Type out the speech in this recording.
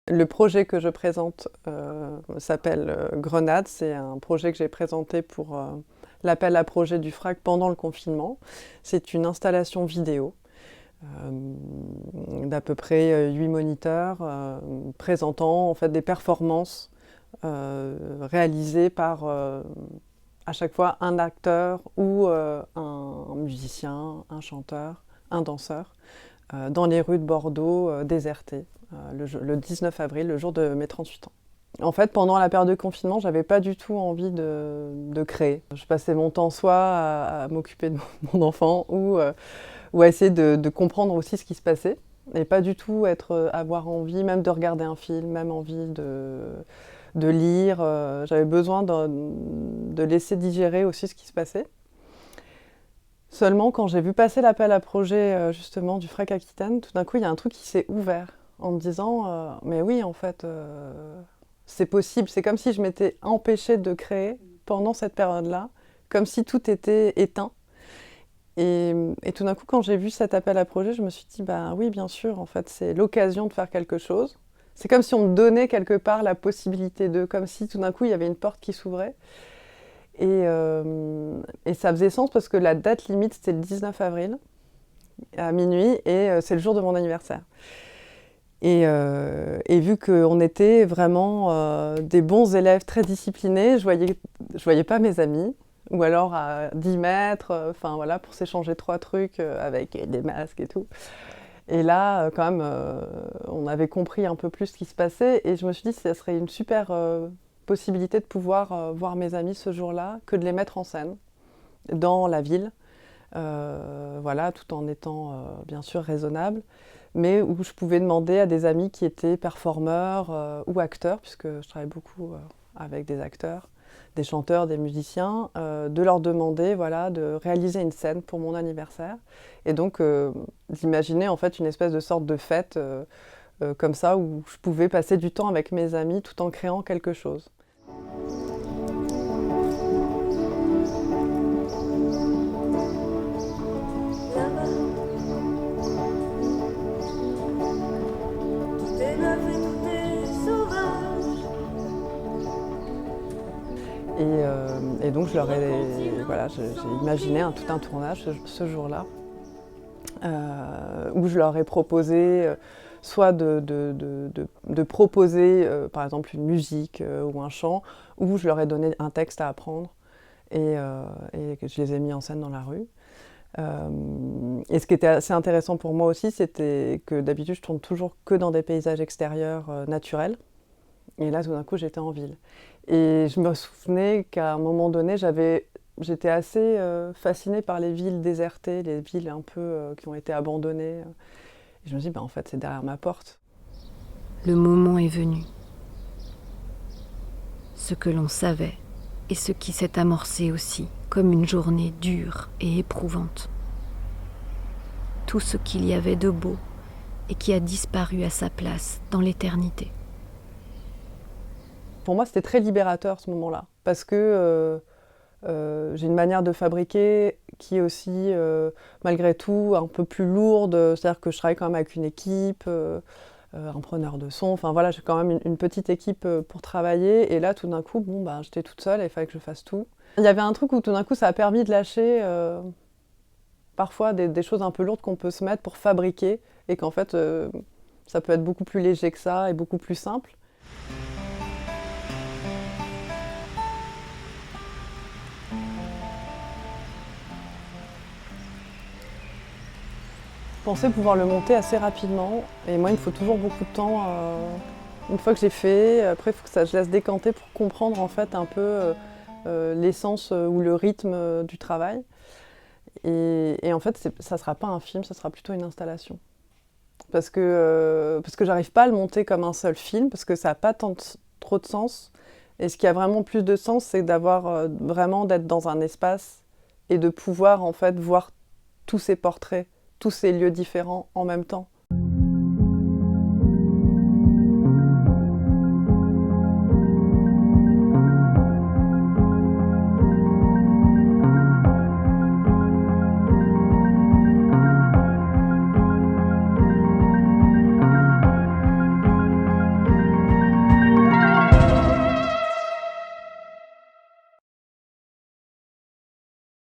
Le projet que je présente s'appelle Grenade. C'est un projet que j'ai présenté pour l'appel à projet du FRAC pendant le confinement. C'est une installation vidéo d'à peu près 8 moniteurs présentant en fait des performances réalisées par à chaque fois un acteur ou un musicien, un chanteur, un danseur dans les rues de Bordeaux désertées le 19 avril, le jour de mes 38 ans. En fait, pendant la période de confinement, j'avais pas du tout envie de créer. Je passais mon temps soit à m'occuper de mon enfant ou à essayer de comprendre aussi ce qui se passait. Et pas du tout avoir envie, même de regarder un film, même envie de lire. J'avais besoin de laisser digérer aussi ce qui se passait. Seulement, quand j'ai vu passer l'appel à projet justement du FRAC Aquitaine, tout d'un coup, il y a un truc qui s'est ouvert en me disant mais oui, en fait, c'est possible. C'est comme si je m'étais empêchée de créer pendant cette période-là, comme si tout était éteint. Et tout d'un coup, quand j'ai vu cet appel à projet, je me suis dit bah oui, bien sûr, en fait, c'est l'occasion de faire quelque chose. C'est comme si on me donnait quelque part la possibilité de, comme si tout d'un coup, il y avait une porte qui s'ouvrait. Et ça faisait sens parce que la date limite, c'était le 19 avril à minuit et c'est le jour de mon anniversaire. Et vu qu'on était vraiment des bons élèves très disciplinés, je voyais pas mes amis, ou alors à 10 mètres, enfin voilà, pour s'échanger 3 trucs avec des masques et tout. Et là, quand même, on avait compris un peu plus ce qui se passait et je me suis dit que ça serait une super possibilité de pouvoir voir mes amis ce jour-là, que de les mettre en scène dans la ville, voilà, tout en étant bien sûr raisonnable, mais où je pouvais demander à des amis qui étaient performeurs ou acteurs, puisque je travaille beaucoup avec des acteurs, des chanteurs, des musiciens, de leur demander voilà, de réaliser une scène pour mon anniversaire. Et donc d'imaginer en fait une espèce de sorte de fête comme ça, où je pouvais passer du temps avec mes amis tout en créant quelque chose. Et donc voilà, j'ai imaginé tout un tournage ce jour-là, où je leur ai proposé soit de proposer par exemple une musique ou un chant, ou je leur ai donné un texte à apprendre et que je les ai mis en scène dans la rue. Et ce qui était assez intéressant pour moi aussi, c'était que d'habitude je tourne toujours que dans des paysages extérieurs naturels. Et là, tout d'un coup, j'étais en ville. Et je me souvenais qu'à un moment donné, j'étais assez fascinée par les villes désertées, les villes un peu qui ont été abandonnées. Et je me dis, bah, en fait, c'est derrière ma porte. Le moment est venu. Ce que l'on savait et ce qui s'est amorcé aussi, comme une journée dure et éprouvante. Tout ce qu'il y avait de beau et qui a disparu à sa place dans l'éternité. Pour moi, c'était très libérateur ce moment-là, parce que j'ai une manière de fabriquer qui est aussi, malgré tout, un peu plus lourde. C'est-à-dire que je travaille quand même avec une équipe, un preneur de son. Enfin voilà, j'ai quand même une petite équipe pour travailler. Et là, tout d'un coup, bon, bah, j'étais toute seule et il fallait que je fasse tout. Il y avait un truc où tout d'un coup, ça a permis de lâcher parfois des choses un peu lourdes qu'on peut se mettre pour fabriquer et qu'en fait, ça peut être beaucoup plus léger que ça et beaucoup plus simple. Je pensais pouvoir le monter assez rapidement et moi il me faut toujours beaucoup de temps. Une fois que j'ai fait, après il faut que je laisse décanter pour comprendre en fait un peu l'essence ou le rythme du travail. Et en fait ça ne sera pas un film, ça sera plutôt une installation. Parce que j'arrive pas à le monter comme un seul film, parce que ça n'a pas trop de sens. Et ce qui a vraiment plus de sens, c'est d'avoir vraiment d'être dans un espace et de pouvoir en fait voir tous ces portraits, tous ces lieux différents en même temps.